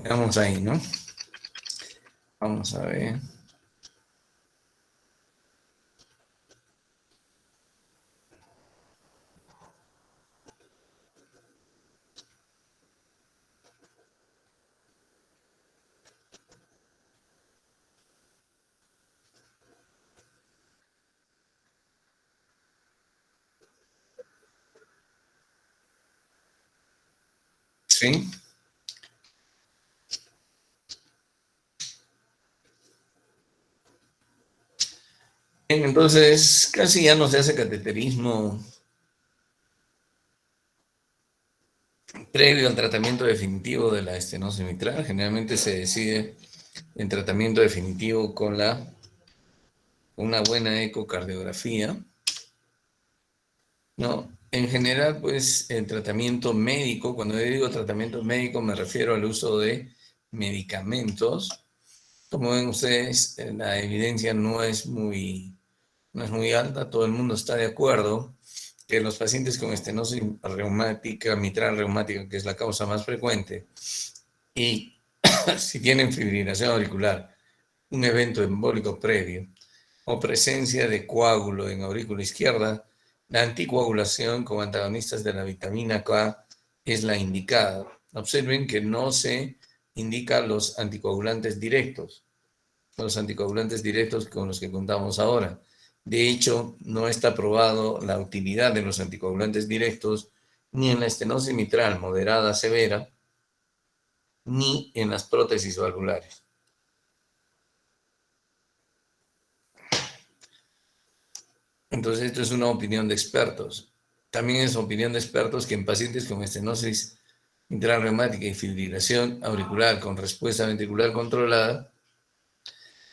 Vamos ahí, ¿no? Vamos a ver. Sí. Bien, entonces, casi ya no se hace cateterismo previo al tratamiento definitivo de la estenosis mitral. Generalmente se decide en tratamiento definitivo con una buena ecocardiografía, ¿no? En general, pues, el tratamiento médico, cuando yo digo tratamiento médico, me refiero al uso de medicamentos. Como ven ustedes, la evidencia no es muy alta, todo el mundo está de acuerdo que los pacientes con estenosis reumática, mitral reumática, que es la causa más frecuente, y si tienen fibrilación auricular, un evento embólico previo o presencia de coágulo en aurícula izquierda, la anticoagulación con antagonistas de la vitamina K es la indicada. Observen que no se indican los anticoagulantes directos con los que contamos ahora. De hecho, no está probado la utilidad de los anticoagulantes directos ni en la estenosis mitral moderada severa, ni en las prótesis valvulares. Entonces, esto es una opinión de expertos. También es opinión de expertos que en pacientes con estenosis mitral reumática y fibrilación auricular con respuesta ventricular controlada,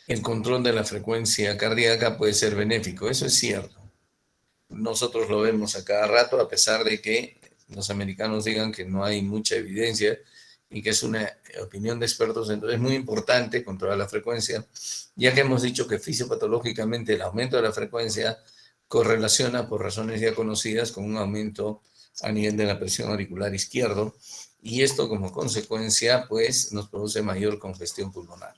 el control de la frecuencia cardíaca puede ser benéfico. Eso es cierto. Nosotros lo vemos a cada rato, a pesar de que los americanos digan que no hay mucha evidencia y que es una opinión de expertos. Entonces es muy importante controlar la frecuencia, ya que hemos dicho que fisiopatológicamente el aumento de la frecuencia correlaciona por razones ya conocidas con un aumento a nivel de la presión auricular izquierdo, y esto como consecuencia pues nos produce mayor congestión pulmonar.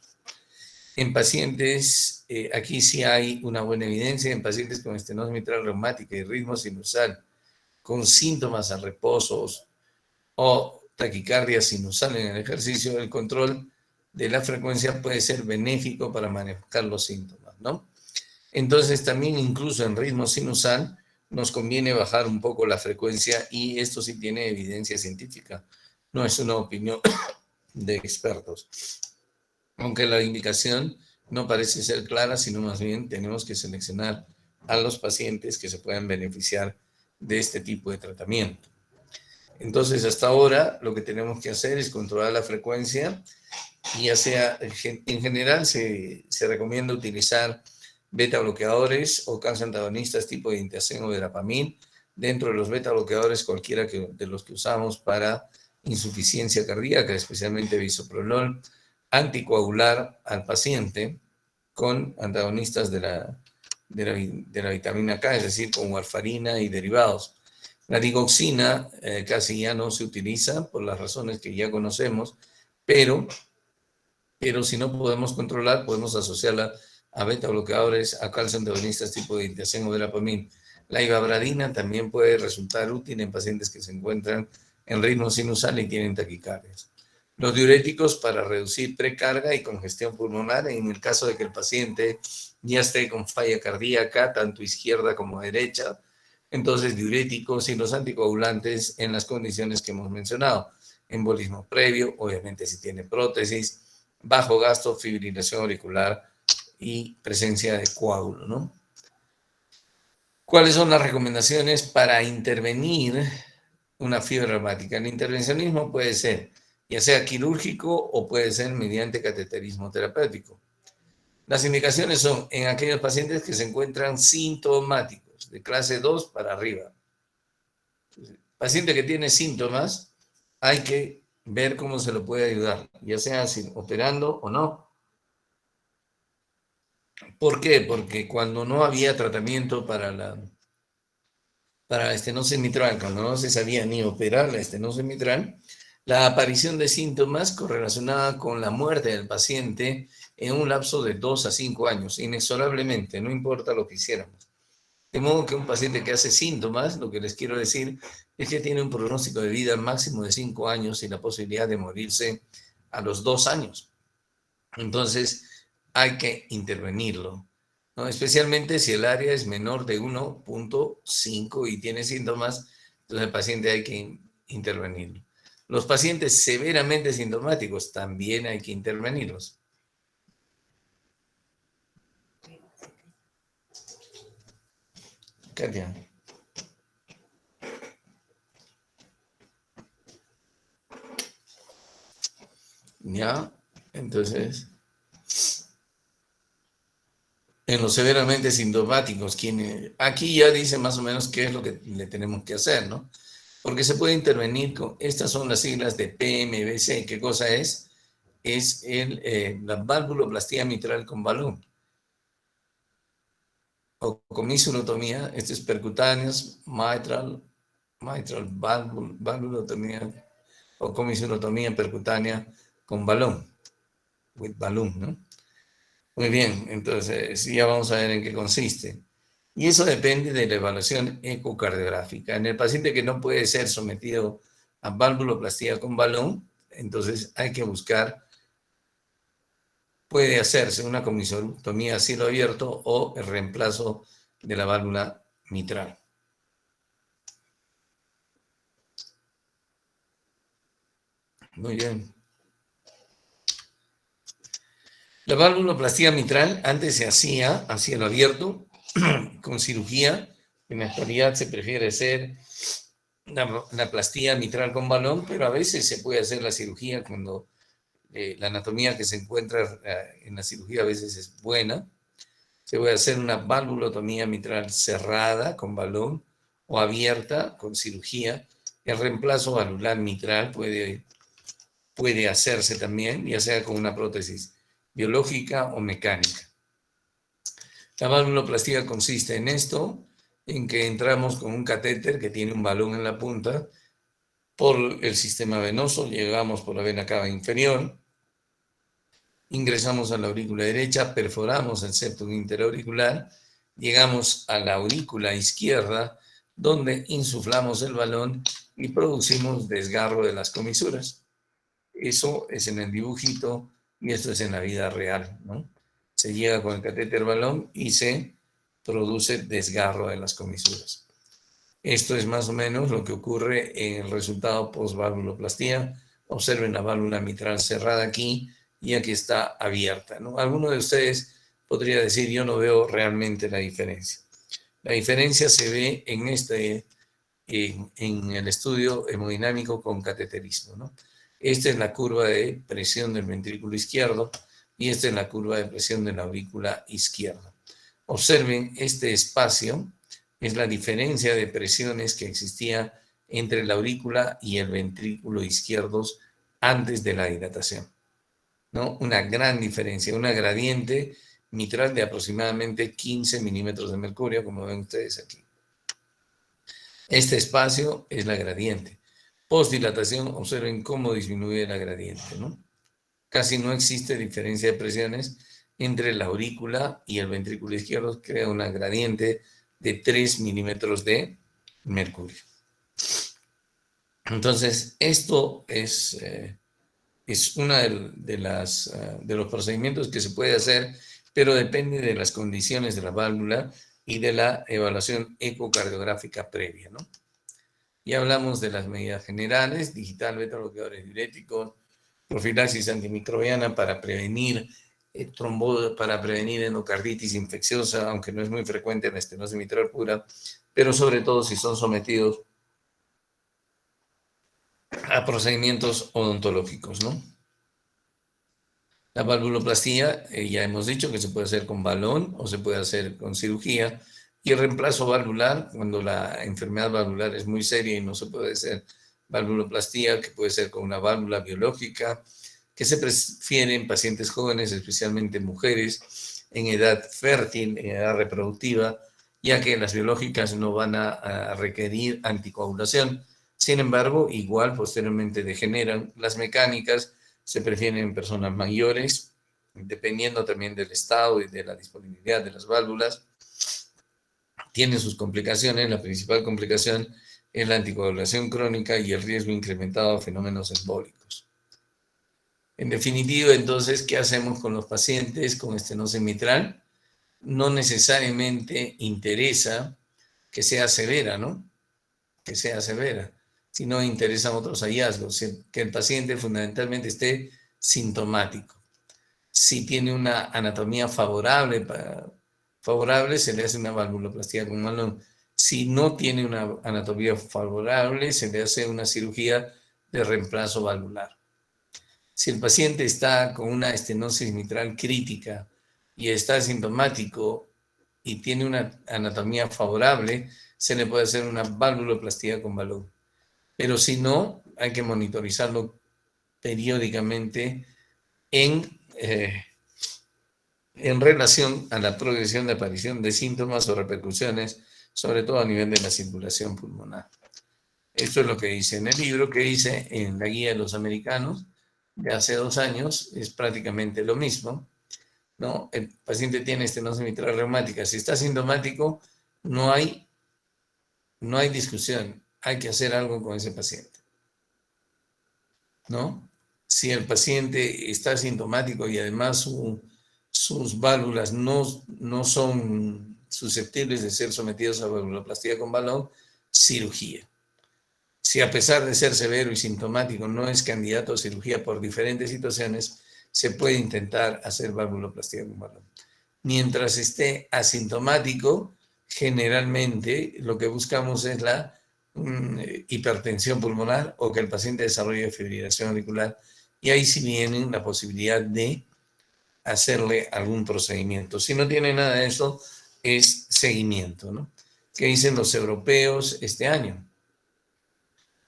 En pacientes, aquí sí hay una buena evidencia, en pacientes con estenosis mitral reumática y ritmo sinusal, con síntomas a reposos o taquicardia sinusal en el ejercicio, el control de la frecuencia puede ser benéfico para manejar los síntomas, ¿no? Entonces, también incluso en ritmo sinusal, nos conviene bajar un poco la frecuencia, y esto sí tiene evidencia científica, no es una opinión de expertos. Aunque la indicación no parece ser clara, sino más bien tenemos que seleccionar a los pacientes que se puedan beneficiar de este tipo de tratamiento. Entonces, hasta ahora, lo que tenemos que hacer es controlar la frecuencia, y ya sea, en general, se recomienda utilizar beta bloqueadores o calcio-antagonistas tipo diintacén o verapamil. Dentro de los beta bloqueadores, cualquiera de los que usamos para insuficiencia cardíaca, especialmente bisoprolol, anticoagular al paciente con antagonistas de la vitamina K, es decir, con warfarina y derivados. La digoxina casi ya no se utiliza por las razones que ya conocemos, pero si no podemos controlar, podemos asociarla a beta bloqueadores, a calcio antagonistas tipo de diintacén o verapamil. La ivabradina también puede resultar útil en pacientes que se encuentran en ritmo sinusal y tienen taquicardias. Los diuréticos para reducir precarga y congestión pulmonar en el caso de que el paciente ya esté con falla cardíaca, tanto izquierda como derecha. Entonces, diuréticos y los anticoagulantes en las condiciones que hemos mencionado. Embolismo previo, obviamente si tiene prótesis, bajo gasto, fibrilación auricular y presencia de coágulo, ¿no? ¿Cuáles son las recomendaciones para intervenir una fibra reumática? El intervencionismo puede ser ya sea quirúrgico o puede ser mediante cateterismo terapéutico. Las indicaciones son en aquellos pacientes que se encuentran sintomáticos, de clase 2 para arriba. Paciente que tiene síntomas, hay que ver cómo se lo puede ayudar, ya sea operando o no. ¿Por qué? Porque cuando no había tratamiento para la estenosis mitral, cuando no se sabía ni operar la estenosis mitral, la aparición de síntomas correlacionada con la muerte del paciente en un lapso de 2 a 5 años, inexorablemente, no importa lo que hiciéramos. De modo que un paciente que hace síntomas, lo que les quiero decir es que tiene un pronóstico de vida máximo de 5 años y la posibilidad de morirse a los 2 años. Entonces, hay que intervenirlo, ¿no? Especialmente si el área es menor de 1.5 y tiene síntomas, entonces el paciente hay que intervenirlo. Los pacientes severamente sintomáticos también hay que intervenirlos. Katia. ¿Ya? Entonces, en los severamente sintomáticos, aquí ya dice más o menos qué es lo que le tenemos que hacer, ¿no? Porque se puede intervenir con, estas son las siglas de PMBC. ¿Qué cosa es? Es la valvuloplastía mitral con balón. O comisurotomía, esto es percutaneous mitral valvulotomía o comisurotomía percutánea con balón, with balloon, ¿no? Muy bien, entonces ya vamos a ver en qué consiste. Y eso depende de la evaluación ecocardiográfica. En el paciente que no puede ser sometido a valvuloplastía con balón, entonces hay que buscar, puede hacerse una comisurotomía a cielo abierto o el reemplazo de la válvula mitral. Muy bien. La valvuloplastía mitral antes se hacía a cielo abierto con cirugía. En la actualidad se prefiere hacer la plastía mitral con balón, pero a veces se puede hacer la cirugía cuando la anatomía que se encuentra en la cirugía a veces es buena. Se puede hacer una valvulotomía mitral cerrada con balón o abierta con cirugía. El reemplazo valvular mitral puede hacerse también, ya sea con una prótesis biológica o mecánica. La valvuloplastía consiste en esto, en que entramos con un catéter que tiene un balón en la punta por el sistema venoso, llegamos por la vena cava inferior, ingresamos a la aurícula derecha, perforamos el septum interauricular, llegamos a la aurícula izquierda, donde insuflamos el balón y producimos desgarro de las comisuras. Eso es en el dibujito y esto es en la vida real, ¿no? Se llega con el catéter balón y se produce desgarro de las comisuras. Esto es más o menos lo que ocurre en el resultado post-valvuloplastía. Observen la válvula mitral cerrada aquí y aquí está abierta, ¿no? Alguno de ustedes podría decir, yo no veo realmente la diferencia. La diferencia se ve en el estudio hemodinámico con cateterismo, ¿no? Esta es la curva de presión del ventrículo izquierdo y esta es la curva de presión de la aurícula izquierda. Observen este espacio, es la diferencia de presiones que existía entre la aurícula y el ventrículo izquierdos antes de la dilatación, ¿no? Una gran diferencia, una gradiente mitral de aproximadamente 15 milímetros de mercurio, como ven ustedes aquí. Este espacio es la gradiente. Postdilatación, observen cómo disminuye la gradiente, ¿no? Casi no existe diferencia de presiones entre la aurícula y el ventrículo izquierdo, crea una gradiente de 3 milímetros de mercurio. Entonces, esto es uno de los procedimientos que se puede hacer, pero depende de las condiciones de la válvula y de la evaluación ecocardiográfica previa, ¿no? Ya hablamos de las medidas generales, digital, beta-bloqueadores diuréticos, profilaxis antimicrobiana para prevenir para prevenir endocarditis infecciosa, aunque no es muy frecuente en la estenosis mitral pura, pero sobre todo si son sometidos a procedimientos odontológicos, ¿no? La valvuloplastía, ya hemos dicho que se puede hacer con balón o se puede hacer con cirugía. Y el reemplazo valvular, cuando la enfermedad valvular es muy seria y no se puede hacer valvuloplastía, que puede ser con una válvula biológica, que se prefiere en pacientes jóvenes, especialmente mujeres, en edad fértil, en edad reproductiva, ya que las biológicas no van a requerir anticoagulación. Sin embargo, igual posteriormente degeneran. Las mecánicas se prefieren en personas mayores, dependiendo también del estado y de la disponibilidad de las válvulas. Tienen sus complicaciones. La principal complicación es la anticoagulación crónica y el riesgo incrementado a fenómenos embólicos. En definitiva, entonces, ¿qué hacemos con los pacientes con estenosis mitral? No necesariamente interesa que sea severa, ¿no? Que sea severa, sino interesan otros hallazgos, que el paciente fundamentalmente esté sintomático. Si tiene una anatomía favorable, se le hace una valvuloplastía con Malone. Si no tiene una anatomía favorable, se le hace una cirugía de reemplazo valvular. Si el paciente está con una estenosis mitral crítica y está asintomático y tiene una anatomía favorable, se le puede hacer una valvuloplastía con balón. Pero si no, hay que monitorizarlo periódicamente en relación a la progresión de aparición de síntomas o repercusiones, sobre todo a nivel de la circulación pulmonar. Esto es lo que dice en el libro, que dice en la guía de los americanos de hace 2 años, es prácticamente lo mismo, ¿no? El paciente tiene estenosis mitral reumática. Si está sintomático, no hay discusión. Hay que hacer algo con ese paciente, ¿no? Si el paciente está sintomático y además sus válvulas no son susceptibles de ser sometidos a valvuloplastía con balón, cirugía. Si a pesar de ser severo y sintomático no es candidato a cirugía por diferentes situaciones, se puede intentar hacer valvuloplastía con balón. Mientras esté asintomático, generalmente lo que buscamos es la hipertensión pulmonar o que el paciente desarrolle fibrilación auricular, y ahí sí viene la posibilidad de hacerle algún procedimiento. Si no tiene nada de eso, es seguimiento, ¿no? ¿Qué dicen los europeos este año?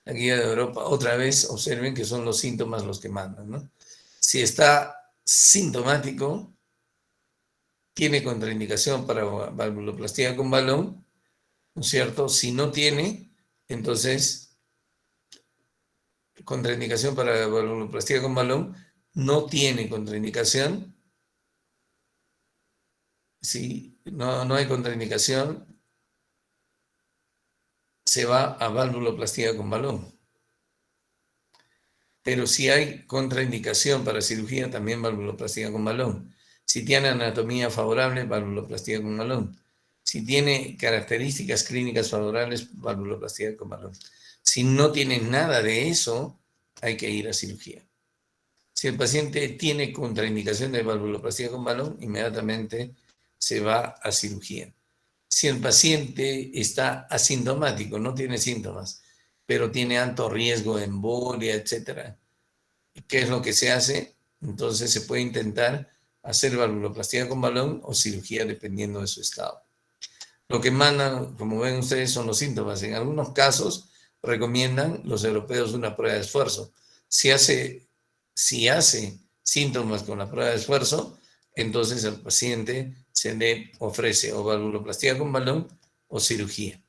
La guía de Europa, otra vez observen que son los síntomas los que mandan, ¿no? Si está sintomático, tiene contraindicación para valvuloplastía con balón, ¿no es cierto? Si no tiene, entonces, contraindicación para valvuloplastía con balón, no tiene contraindicación. Si no hay contraindicación, se va a valvuloplastía con balón. Pero si hay contraindicación para cirugía, también valvuloplastía con balón. Si tiene anatomía favorable, valvuloplastía con balón. Si tiene características clínicas favorables, valvuloplastía con balón. Si no tiene nada de eso, hay que ir a cirugía. Si el paciente tiene contraindicación de valvuloplastía con balón, inmediatamente se va a cirugía. Si el paciente está asintomático, no tiene síntomas, pero tiene alto riesgo de embolia, etcétera, ¿qué es lo que se hace? Entonces se puede intentar hacer valvuloplastía con balón o cirugía dependiendo de su estado. Lo que mandan, como ven ustedes, son los síntomas. En algunos casos recomiendan los europeos una prueba de esfuerzo. Si hace síntomas con la prueba de esfuerzo, entonces al paciente se le ofrece o valvuloplastía con balón o cirugía.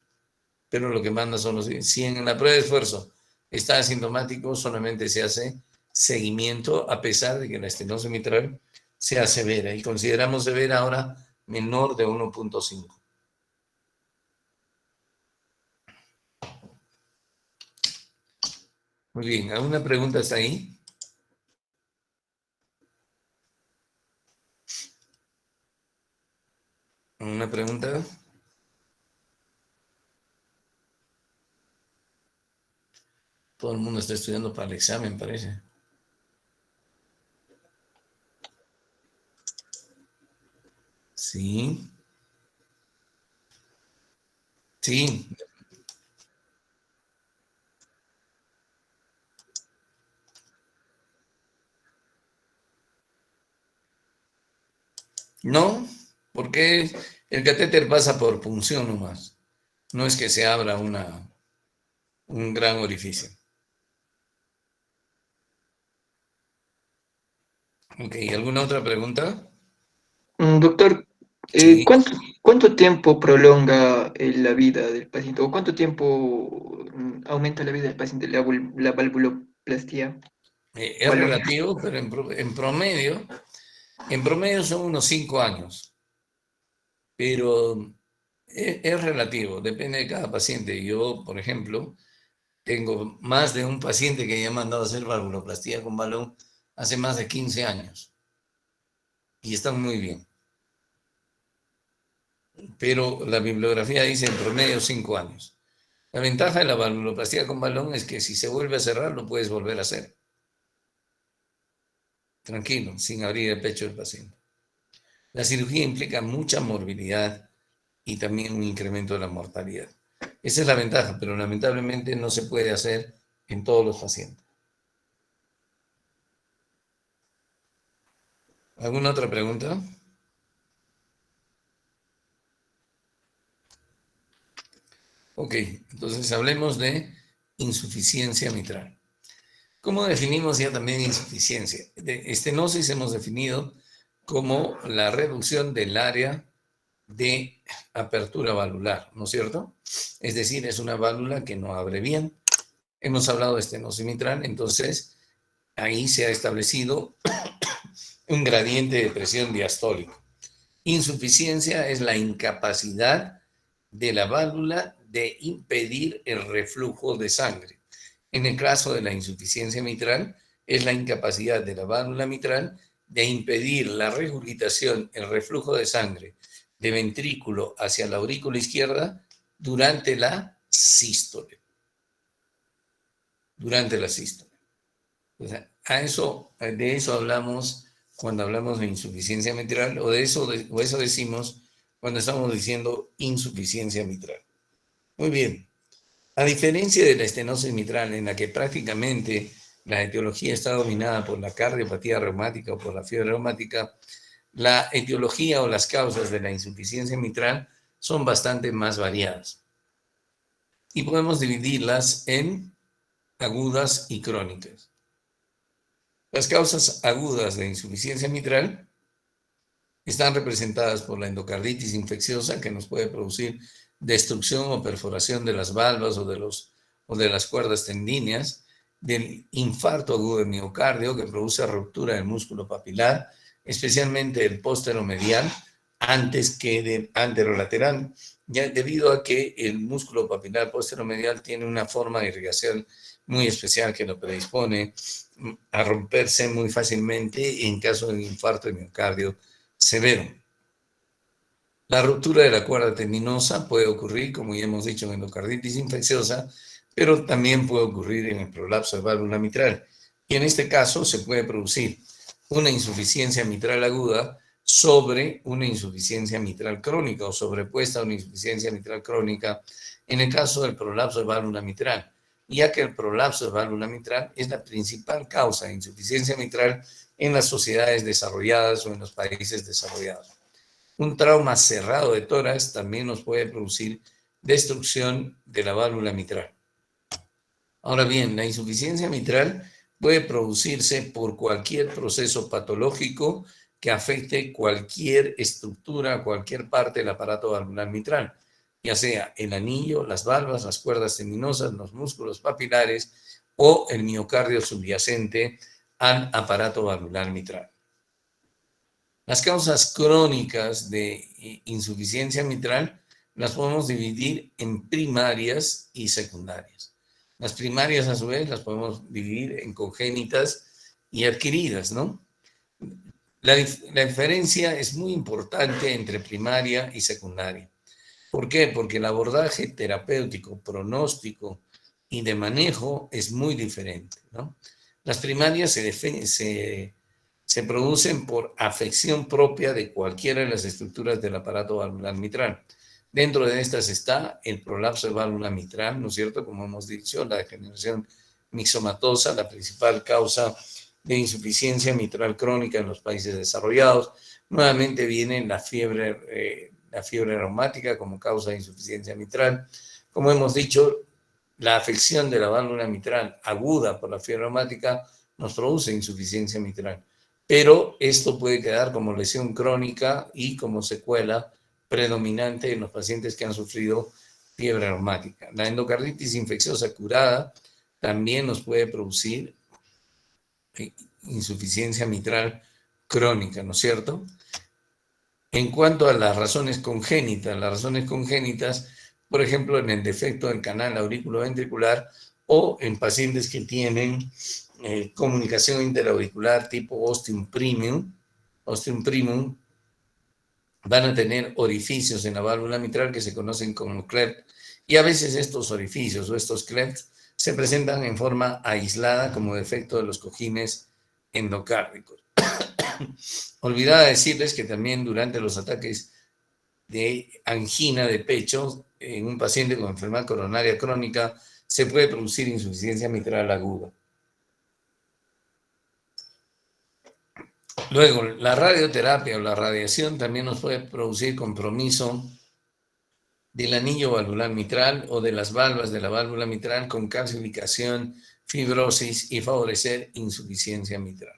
Pero lo que manda son los... Si en la prueba de esfuerzo está asintomático, solamente se hace seguimiento a pesar de que la estenosis mitral sea severa. Y consideramos severa ahora menor de 1.5. Muy bien, ¿alguna pregunta hasta ahí? ¿Una pregunta? Todo el mundo está estudiando para el examen, parece. Sí. Sí. No, porque el catéter pasa por punción nomás. No es que se abra un gran orificio. Ok, ¿alguna otra pregunta? Doctor, Sí. ¿cuánto tiempo prolonga la vida del paciente o cuánto tiempo aumenta la vida del paciente la valvuloplastia Es balónica? relativo, pero en promedio son unos 5 años, pero es relativo, depende de cada paciente. Yo, por ejemplo, tengo más de un paciente que ya me ha mandado a hacer valvuloplastía con balón hace más de 15 años y están muy bien. Pero la bibliografía dice en promedio 5 años. La ventaja de la valvuloplastía con balón es que si se vuelve a cerrar, lo puedes volver a hacer. Tranquilo, sin abrir el pecho del paciente. La cirugía implica mucha morbilidad y también un incremento de la mortalidad. Esa es la ventaja, pero lamentablemente no se puede hacer en todos los pacientes. ¿Alguna otra pregunta? Ok, entonces hablemos de insuficiencia mitral. ¿Cómo definimos ya también insuficiencia? De estenosis hemos definido como la reducción del área de apertura valvular, ¿no es cierto? Es decir, es una válvula que no abre bien. Hemos hablado de estenosis mitral, entonces ahí se ha establecido un gradiente de presión diastólico. Insuficiencia es la incapacidad de la válvula de impedir el reflujo de sangre. En el caso de la insuficiencia mitral, es la incapacidad de la válvula mitral de impedir la regurgitación, el reflujo de sangre de ventrículo hacia la aurícula izquierda durante la sístole. Durante la sístole. O sea, de eso hablamos cuando hablamos de insuficiencia mitral, o eso decimos cuando estamos diciendo insuficiencia mitral. Muy bien. A diferencia de la estenosis mitral, en la que prácticamente la etiología está dominada por la cardiopatía reumática o por la fiebre reumática, la etiología o las causas de la insuficiencia mitral son bastante más variadas. Y podemos dividirlas en agudas y crónicas. Las causas agudas de insuficiencia mitral están representadas por la endocarditis infecciosa, que nos puede producir destrucción o perforación de las valvas o de las cuerdas tendíneas, del infarto agudo de miocardio, que produce ruptura del músculo papilar, especialmente el posteromedial, antes que del anterolateral, ya debido a que el músculo papilar posteromedial tiene una forma de irrigación muy especial que lo predispone a romperse muy fácilmente en caso de un infarto de miocardio severo. La ruptura de la cuerda tendinosa puede ocurrir, como ya hemos dicho, en endocarditis infecciosa, pero también puede ocurrir en el prolapso de válvula mitral. Y en este caso se puede producir una insuficiencia mitral aguda sobre una insuficiencia mitral crónica o sobrepuesta a una insuficiencia mitral crónica en el caso del prolapso de válvula mitral, ya que el prolapso de válvula mitral es la principal causa de insuficiencia mitral en las sociedades desarrolladas o en los países desarrollados. Un trauma cerrado de tórax también nos puede producir destrucción de la válvula mitral. Ahora bien, la insuficiencia mitral puede producirse por cualquier proceso patológico que afecte cualquier estructura, cualquier parte del aparato valvular mitral, ya sea el anillo, las valvas, las cuerdas tendinosas, los músculos papilares o el miocardio subyacente al aparato valvular mitral. Las causas crónicas de insuficiencia mitral las podemos dividir en primarias y secundarias. Las primarias, a su vez, las podemos dividir en congénitas y adquiridas, ¿no? La diferencia es muy importante entre primaria y secundaria. ¿Por qué? Porque el abordaje terapéutico, pronóstico y de manejo es muy diferente, ¿no? Las primarias se producen por afección propia de cualquiera de las estructuras del aparato valvular mitral. Dentro de estas está el prolapso de válvula mitral, ¿no es cierto? Como hemos dicho, la degeneración mixomatosa, la principal causa de insuficiencia mitral crónica en los países desarrollados. Nuevamente viene la fiebre reumática como causa de insuficiencia mitral. Como hemos dicho, la afección de la válvula mitral aguda por la fiebre reumática nos produce insuficiencia mitral. pero esto puede quedar como lesión crónica y como secuela predominante en los pacientes que han sufrido fiebre reumática. La endocarditis infecciosa curada también nos puede producir insuficiencia mitral crónica, ¿no es cierto? En cuanto a las razones congénitas, por ejemplo, en el defecto del canal auriculoventricular o en pacientes que tienen comunicación interauricular tipo ostium primum, van a tener orificios en la válvula mitral que se conocen como cleft, y a veces estos orificios o estos clefts se presentan en forma aislada como defecto de los cojines endocárdicos. Olvidaba decirles que también durante los ataques de angina de pecho en un paciente con enfermedad coronaria crónica se puede producir insuficiencia mitral aguda. Luego, la radioterapia o la radiación también nos puede producir compromiso del anillo valvular mitral o de las valvas de la válvula mitral con calcificación, fibrosis y favorecer insuficiencia mitral.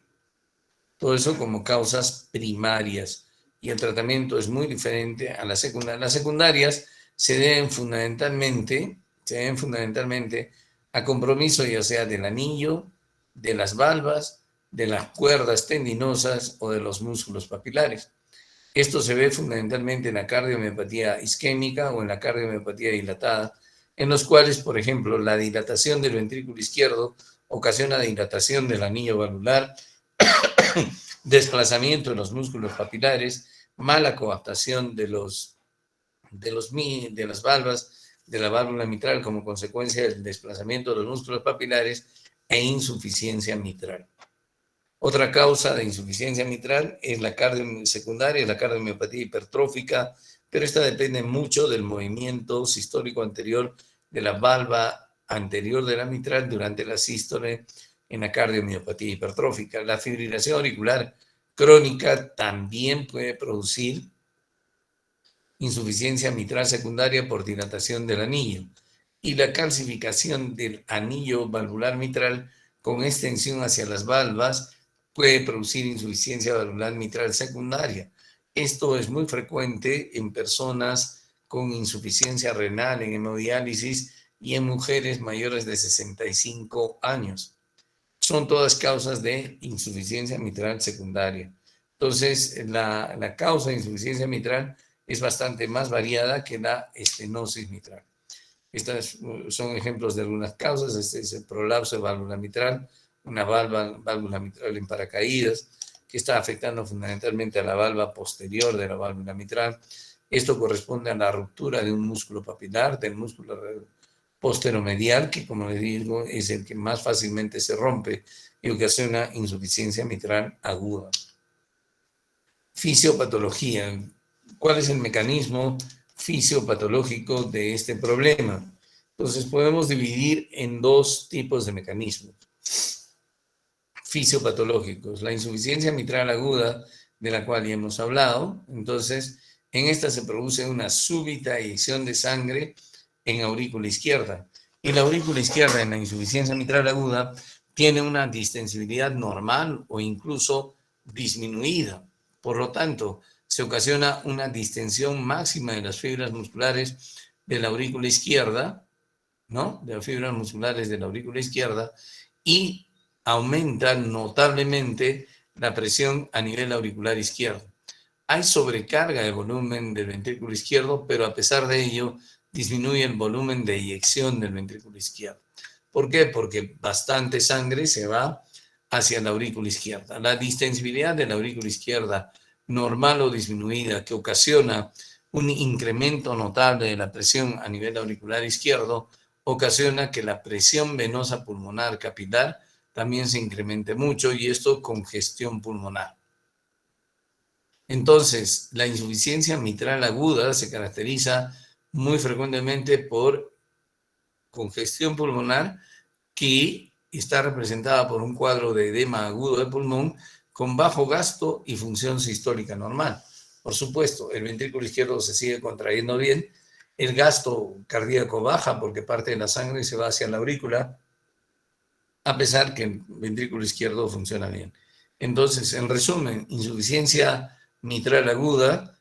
Todo eso como causas primarias, y el tratamiento es muy diferente a las secundarias. Las secundarias se deben fundamentalmente a compromiso ya sea del anillo, de las valvas, de las cuerdas tendinosas o de los músculos papilares. Esto se ve fundamentalmente en la cardiomiopatía isquémica o en la cardiomiopatía dilatada, en los cuales, por ejemplo, la dilatación del ventrículo izquierdo ocasiona dilatación del anillo valvular, desplazamiento de los músculos papilares, mala coaptación de las valvas de la válvula mitral como consecuencia del desplazamiento de los músculos papilares e insuficiencia mitral. Otra causa de insuficiencia mitral es la secundaria, la cardiomiopatía hipertrófica, pero esta depende mucho del movimiento sistólico anterior de la valva anterior de la mitral durante la sístole en la cardiomiopatía hipertrófica. La fibrilación auricular crónica también puede producir insuficiencia mitral secundaria por dilatación del anillo, y la calcificación del anillo valvular mitral con extensión hacia las valvas puede producir insuficiencia valvular mitral secundaria. Esto es muy frecuente en personas con insuficiencia renal, en hemodiálisis y en mujeres mayores de 65 años. Son todas causas de insuficiencia mitral secundaria. Entonces, la causa de insuficiencia mitral es bastante más variada que la estenosis mitral. Estas son ejemplos de algunas causas. Este es el prolapso de válvula mitral, una válvula mitral en paracaídas, que está afectando fundamentalmente a la valva posterior de la válvula mitral. Esto corresponde a la ruptura de un músculo papilar, del músculo posteromedial, que como les digo es el que más fácilmente se rompe y ocasiona insuficiencia mitral aguda. Fisiopatología. ¿Cuál es el mecanismo fisiopatológico de este problema? Entonces podemos dividir en dos tipos de mecanismos fisiopatológicos. La insuficiencia mitral aguda, de la cual ya hemos hablado. Entonces, en esta se produce una súbita eyección de sangre en aurícula izquierda. Y la aurícula izquierda en la insuficiencia mitral aguda tiene una distensibilidad normal o incluso disminuida. Por lo tanto, se ocasiona una distensión máxima de las fibras musculares de la aurícula izquierda, ¿no? De las fibras musculares de la aurícula izquierda, y aumenta notablemente la presión a nivel auricular izquierdo. Hay sobrecarga de volumen del ventrículo izquierdo, pero a pesar de ello disminuye el volumen de eyección del ventrículo izquierdo. ¿Por qué? Porque bastante sangre se va hacia la aurícula izquierda. La distensibilidad de la aurícula izquierda, normal o disminuida, que ocasiona un incremento notable de la presión a nivel auricular izquierdo, ocasiona que la presión venosa pulmonar capilar también se incremente mucho, y esto congestión pulmonar. Entonces, la insuficiencia mitral aguda se caracteriza muy frecuentemente por congestión pulmonar, que está representada por un cuadro de edema agudo de pulmón con bajo gasto y función sistólica normal. Por supuesto, el ventrículo izquierdo se sigue contrayendo bien, el gasto cardíaco baja porque parte de la sangre se va hacia la aurícula, a pesar que el ventrículo izquierdo funciona bien. Entonces, en resumen, insuficiencia mitral aguda,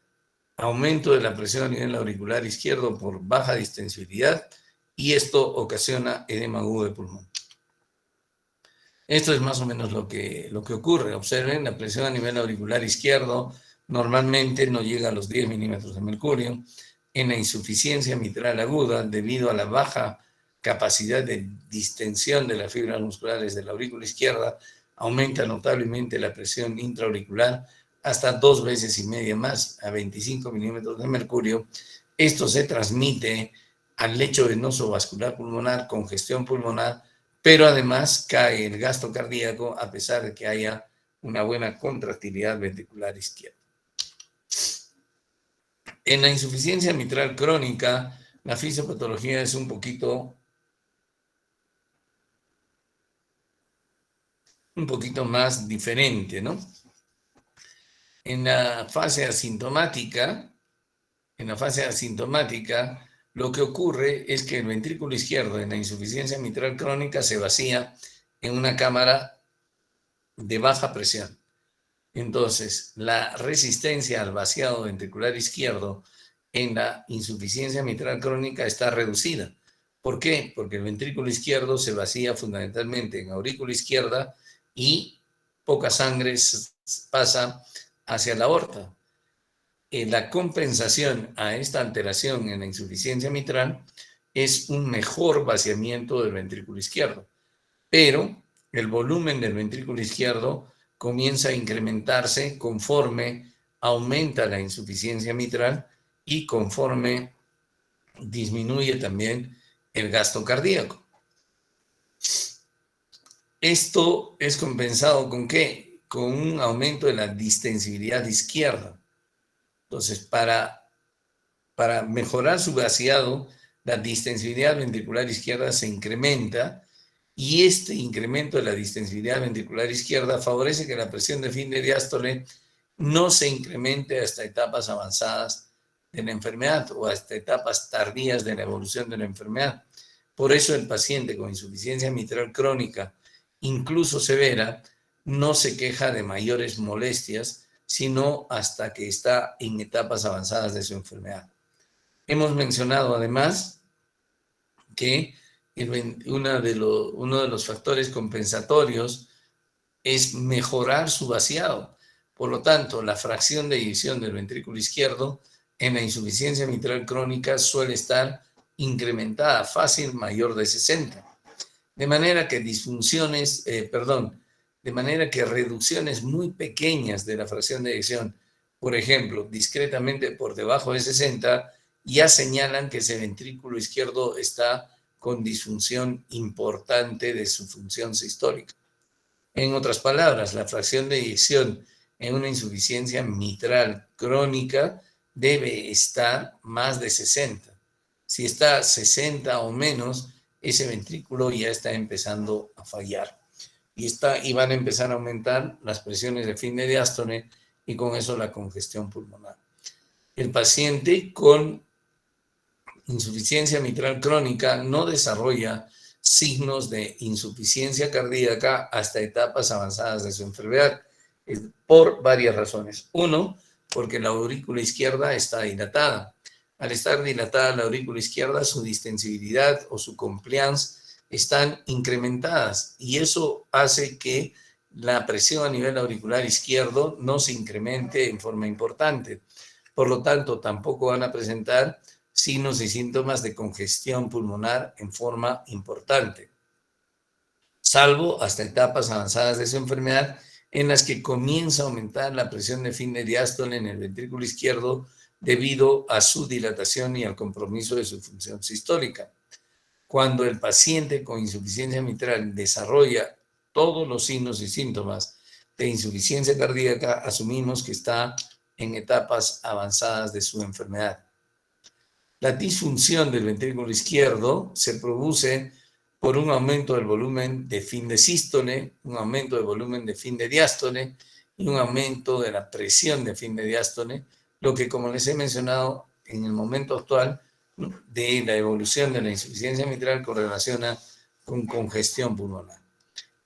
aumento de la presión a nivel auricular izquierdo por baja distensibilidad, y esto ocasiona edema agudo de pulmón. Esto es más o menos lo que ocurre. Observen, la presión a nivel auricular izquierdo normalmente no llega a los 10 milímetros de mercurio. En la insuficiencia mitral aguda, debido a la baja capacidad de distensión de las fibras musculares de la aurícula izquierda, aumenta notablemente la presión intraauricular hasta 2 veces y media más, a 25 milímetros de mercurio. Esto se transmite al lecho venoso vascular pulmonar, congestión pulmonar, pero además cae el gasto cardíaco a pesar de que haya una buena contractilidad ventricular izquierda. En la insuficiencia mitral crónica, la fisiopatología es un poquito más diferente, ¿no? En la fase asintomática, lo que ocurre es que el ventrículo izquierdo en la insuficiencia mitral crónica se vacía en una cámara de baja presión. Entonces, la resistencia al vaciado ventricular izquierdo en la insuficiencia mitral crónica está reducida. ¿Por qué? Porque el ventrículo izquierdo se vacía fundamentalmente en aurícula izquierda y poca sangre pasa hacia la aorta. La compensación a esta alteración en la insuficiencia mitral es un mejor vaciamiento del ventrículo izquierdo, pero el volumen del ventrículo izquierdo comienza a incrementarse conforme aumenta la insuficiencia mitral y conforme disminuye también el gasto cardíaco. Esto es compensado ¿con qué? Con un aumento de la distensibilidad izquierda. Entonces, para mejorar su vaciado, la distensibilidad ventricular izquierda se incrementa, y este incremento de la distensibilidad ventricular izquierda favorece que la presión de fin de diástole no se incremente hasta etapas avanzadas de la enfermedad o hasta etapas tardías de la evolución de la enfermedad. Por eso el paciente con insuficiencia mitral crónica, incluso severa, no se queja de mayores molestias, sino hasta que está en etapas avanzadas de su enfermedad. Hemos mencionado además que uno de los factores compensatorios es mejorar su vaciado. Por lo tanto, la fracción de eyección del ventrículo izquierdo en la insuficiencia mitral crónica suele estar incrementada, fácil, mayor de 60. De manera que reducciones muy pequeñas de la fracción de eyección, por ejemplo, discretamente por debajo de 60, ya señalan que ese ventrículo izquierdo está con disfunción importante de su función sistólica. En otras palabras, la fracción de eyección en una insuficiencia mitral crónica debe estar más de 60. Si está 60 o menos, ese ventrículo ya está empezando a fallar. Y van a empezar a aumentar las presiones de fin de diástole y con eso la congestión pulmonar. El paciente con insuficiencia mitral crónica no desarrolla signos de insuficiencia cardíaca hasta etapas avanzadas de su enfermedad, por varias razones. Uno, porque la aurícula izquierda está dilatada. Al estar dilatada la aurícula izquierda, su distensibilidad o su compliance están incrementadas, y eso hace que la presión a nivel auricular izquierdo no se incremente en forma importante. Por lo tanto, tampoco van a presentar signos y síntomas de congestión pulmonar en forma importante, salvo hasta etapas avanzadas de su enfermedad en las que comienza a aumentar la presión de fin de diástole en el ventrículo izquierdo debido a su dilatación y al compromiso de su función sistólica. Cuando el paciente con insuficiencia mitral desarrolla todos los signos y síntomas de insuficiencia cardíaca, asumimos que está en etapas avanzadas de su enfermedad. La disfunción del ventrículo izquierdo se produce por un aumento del volumen de fin de sístole, un aumento del volumen de fin de diástole y un aumento de la presión de fin de diástole, lo que, como les he mencionado, en el momento actual de la evolución de la insuficiencia mitral correlaciona con congestión pulmonar.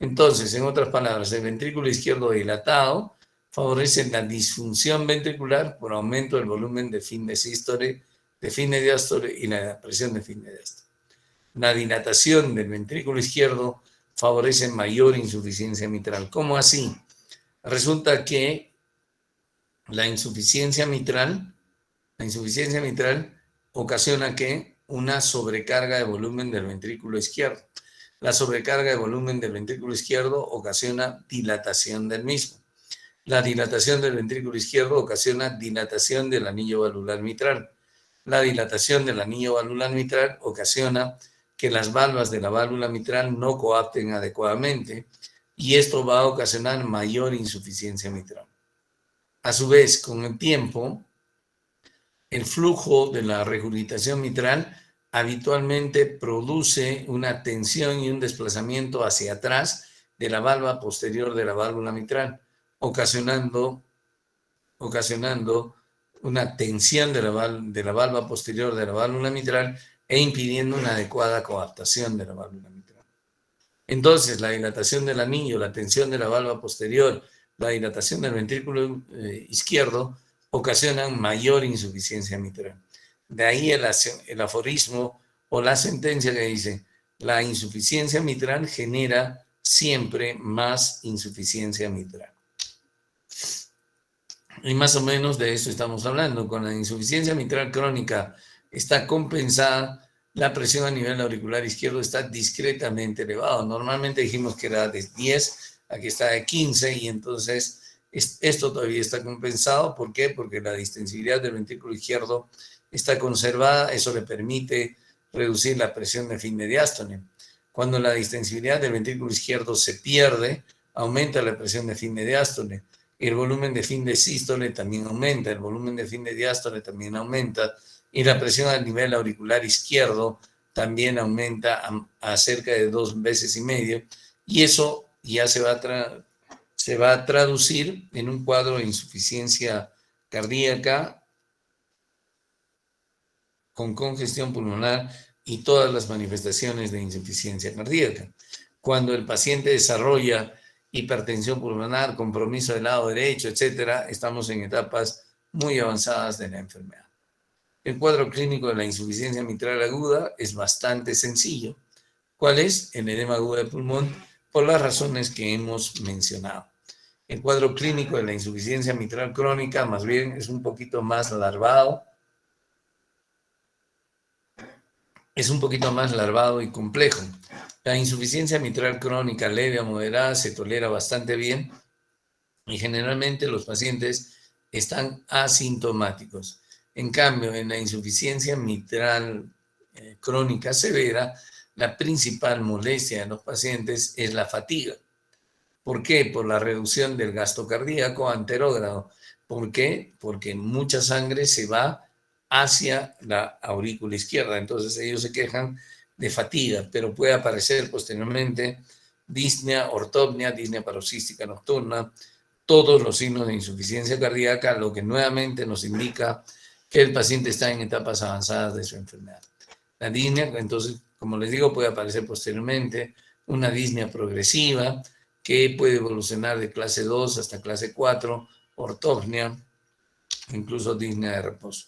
Entonces, en otras palabras, el ventrículo izquierdo dilatado favorece la disfunción ventricular por aumento del volumen de fin de sístole, de fin de diástole y la presión de fin de diástole. La dilatación del ventrículo izquierdo favorece mayor insuficiencia mitral. ¿Cómo así? Resulta que la insuficiencia mitral ocasiona que una sobrecarga de volumen del ventrículo izquierdo. La sobrecarga de volumen del ventrículo izquierdo ocasiona dilatación del mismo. La dilatación del ventrículo izquierdo ocasiona dilatación del anillo valvular mitral. La dilatación del anillo valvular mitral ocasiona que las valvas de la válvula mitral no coapten adecuadamente y esto va a ocasionar mayor insuficiencia mitral. A su vez, con el tiempo, el flujo de la regurgitación mitral habitualmente produce una tensión y un desplazamiento hacia atrás de la valva posterior de la válvula mitral, ocasionando una tensión de la valva posterior de la válvula mitral e impidiendo una adecuada coaptación de la válvula mitral. Entonces, la dilatación del anillo, la tensión de la valva posterior, la dilatación del ventrículo izquierdo ocasionan mayor insuficiencia mitral. De ahí el aforismo o la sentencia que dice, la insuficiencia mitral genera siempre más insuficiencia mitral. Y más o menos de eso estamos hablando. Con la insuficiencia mitral crónica está compensada, la presión a nivel auricular izquierdo está discretamente elevado. Normalmente dijimos que era de 10, aquí está de 15 y entonces esto todavía está compensado. ¿Por qué? Porque la distensibilidad del ventrículo izquierdo está conservada. Eso le permite reducir la presión de fin de diástole. Cuando la distensibilidad del ventrículo izquierdo se pierde, aumenta la presión de fin de diástole. El volumen de fin de sístole también aumenta, el volumen de fin de diástole también aumenta y la presión a nivel auricular izquierdo también aumenta a cerca de 2,5 veces y eso ya se va a traducir en un cuadro de insuficiencia cardíaca con congestión pulmonar y todas las manifestaciones de insuficiencia cardíaca. Cuando el paciente desarrolla hipertensión pulmonar, compromiso del lado derecho, etcétera, estamos en etapas muy avanzadas de la enfermedad. El cuadro clínico de la insuficiencia mitral aguda es bastante sencillo. ¿Cuál es? El edema agudo de pulmón, por las razones que hemos mencionado. El cuadro clínico de la insuficiencia mitral crónica, más bien, es un poquito más larvado. Es un poquito más larvado y complejo. La insuficiencia mitral crónica leve a moderada se tolera bastante bien y generalmente los pacientes están asintomáticos. En cambio, en la insuficiencia mitral crónica severa, la principal molestia de los pacientes es la fatiga. ¿Por qué? Por la reducción del gasto cardíaco anterógrado. ¿Por qué? Porque mucha sangre se va hacia la aurícula izquierda. Entonces ellos se quejan de fatiga, pero puede aparecer posteriormente disnea, ortopnea, disnea paroxística nocturna, todos los signos de insuficiencia cardíaca, lo que nuevamente nos indica que el paciente está en etapas avanzadas de su enfermedad. La disnea, entonces, como les digo, puede aparecer posteriormente una disnea progresiva que puede evolucionar de clase 2 hasta clase 4, ortopnea, incluso disnea de reposo.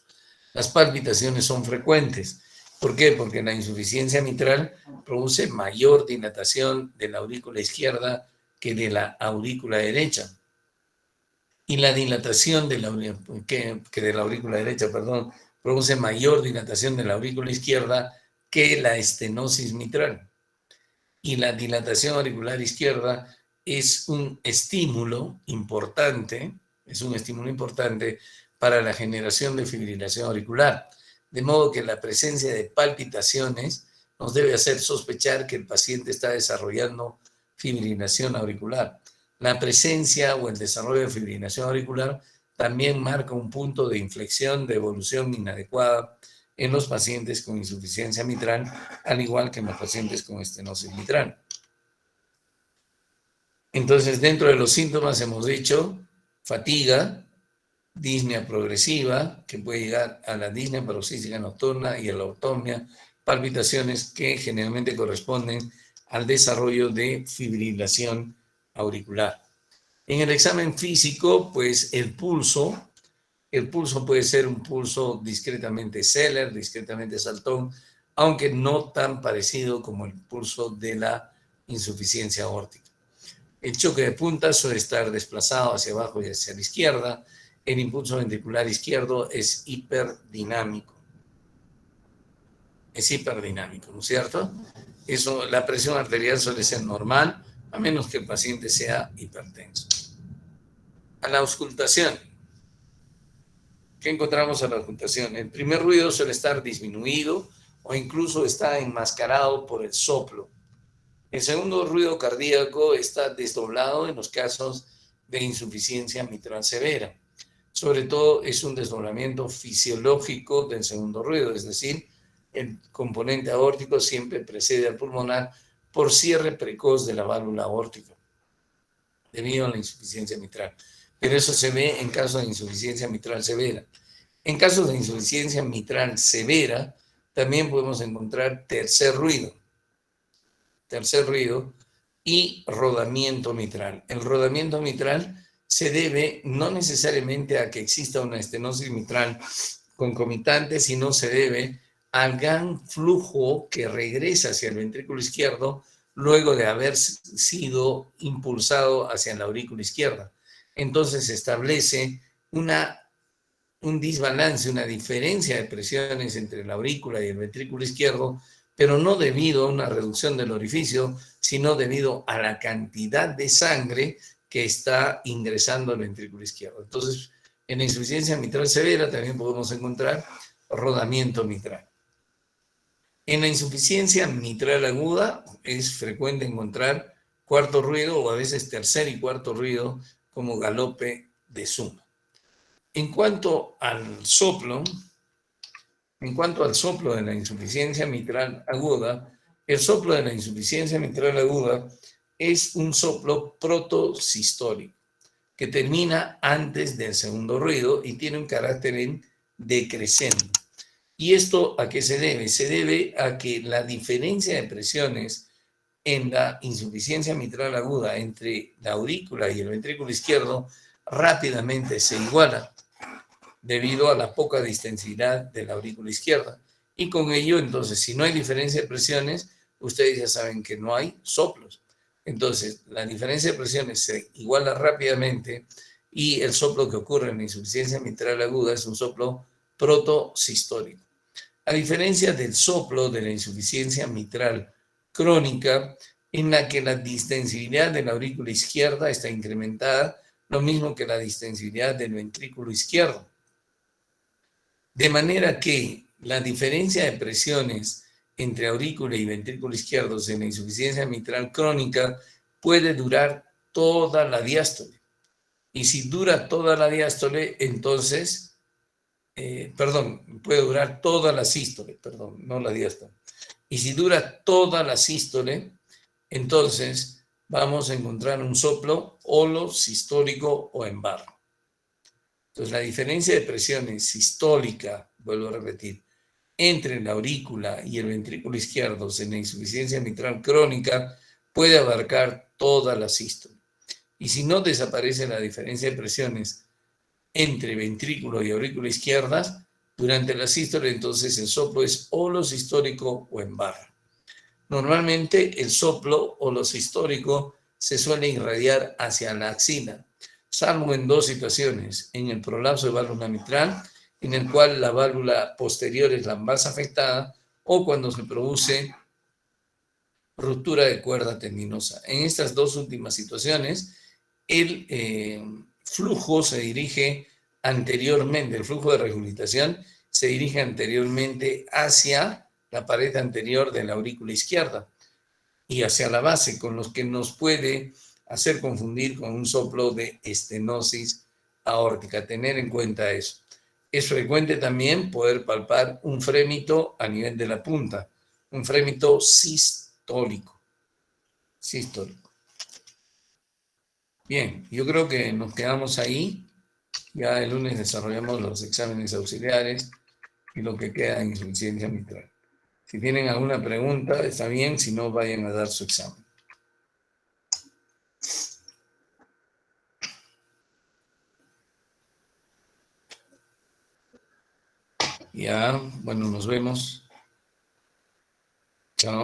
Las palpitaciones son frecuentes. ¿Por qué? Porque la insuficiencia mitral produce mayor dilatación de la aurícula izquierda que de la aurícula derecha. Y la dilatación de la aurícula derecha, produce mayor dilatación de la aurícula izquierda que la estenosis mitral. Y la dilatación auricular izquierda es un estímulo importante para la generación de fibrilación auricular. De modo que la presencia de palpitaciones nos debe hacer sospechar que el paciente está desarrollando fibrilación auricular. La presencia o el desarrollo de fibrilación auricular también marca un punto de inflexión de evolución inadecuada en los pacientes con insuficiencia mitral, al igual que en los pacientes con estenosis mitral. Entonces, dentro de los síntomas hemos dicho fatiga, disnea progresiva, que puede llegar a la disnea paroxística nocturna y a la ortopnea, palpitaciones que generalmente corresponden al desarrollo de fibrilación auricular. En el examen físico, pues el pulso puede ser un pulso discretamente Zeller, discretamente saltón, aunque no tan parecido como el pulso de la insuficiencia aórtica. El choque de puntas suele estar desplazado hacia abajo y hacia la izquierda. El impulso ventricular izquierdo es hiperdinámico. Es hiperdinámico, ¿no es cierto? Eso, la presión arterial suele ser normal, a menos que el paciente sea hipertenso. A la auscultación. ¿Qué encontramos a la auscultación? El primer ruido suele estar disminuido o incluso está enmascarado por el soplo. El segundo ruido cardíaco está desdoblado en los casos de insuficiencia mitral severa. Sobre todo es un desdoblamiento fisiológico del segundo ruido, es decir, el componente aórtico siempre precede al pulmonar por cierre precoz de la válvula aórtica debido a la insuficiencia mitral. Pero eso se ve en casos de insuficiencia mitral severa. En casos de insuficiencia mitral severa, también podemos encontrar tercer ruido y rodamiento mitral. El rodamiento mitral se debe no necesariamente a que exista una estenosis mitral concomitante, sino se debe al gran flujo que regresa hacia el ventrículo izquierdo luego de haber sido impulsado hacia la aurícula izquierda. Entonces se establece un desbalance, una diferencia de presiones entre la aurícula y el ventrículo izquierdo, pero no debido a una reducción del orificio, sino debido a la cantidad de sangre que está ingresando al ventrículo izquierdo. Entonces, en la insuficiencia mitral severa también podemos encontrar rodamiento mitral. En la insuficiencia mitral aguda es frecuente encontrar cuarto ruido o a veces tercer y cuarto ruido como galope de suma. En cuanto al soplo de la insuficiencia mitral aguda, el soplo de la insuficiencia mitral aguda es un soplo protosistólico que termina antes del segundo ruido y tiene un carácter en decreciendo. ¿Y esto a qué se debe? Se debe a que la diferencia de presiones en la insuficiencia mitral aguda entre la aurícula y el ventrículo izquierdo rápidamente se iguala debido a la poca distensidad de la aurícula izquierda. Y con ello, entonces, si no hay diferencia de presiones, ustedes ya saben que no hay soplos. Entonces, la diferencia de presiones se iguala rápidamente y el soplo que ocurre en la insuficiencia mitral aguda es un soplo protosistólico. A diferencia del soplo de la insuficiencia mitral crónica, en la que la distensibilidad de la aurícula izquierda está incrementada, lo mismo que la distensibilidad del ventrículo izquierdo. De manera que la diferencia de presiones entre aurícula y ventrículo izquierdos en la insuficiencia mitral crónica puede durar toda la diástole. Y si dura toda la diástole, entonces, puede durar toda la sístole, no la diástole. Y si dura toda la sístole, entonces vamos a encontrar un soplo holosistólico o en barra. Entonces, la diferencia de presiones sistólica, vuelvo a repetir, entre la aurícula y el ventrículo izquierdo en la insuficiencia mitral crónica puede abarcar toda la sístole. Y si no desaparece la diferencia de presiones entre ventrículo y aurícula izquierdas, durante la sístole, entonces el soplo es holosistólico o en barra. Normalmente el soplo holosistólico se suele irradiar hacia la axila, salvo en dos situaciones: en el prolapso de válvula mitral, en el cual la válvula posterior es la más afectada, o cuando se produce ruptura de cuerda tendinosa. En estas dos últimas situaciones, el flujo se dirige anteriormente, el flujo de regurgitación se dirige anteriormente hacia la pared anterior de la aurícula izquierda y hacia la base, con lo que nos puede hacer confundir con un soplo de estenosis aórtica. Tener en cuenta eso. Es frecuente también poder palpar un frémito a nivel de la punta, un frémito sistólico. Bien, yo creo que nos quedamos ahí. Ya el lunes desarrollamos los exámenes auxiliares y lo que queda en insuficiencia mitral. Si tienen alguna pregunta, está bien, si no, vayan a dar su examen. Ya, bueno, nos vemos. Chao.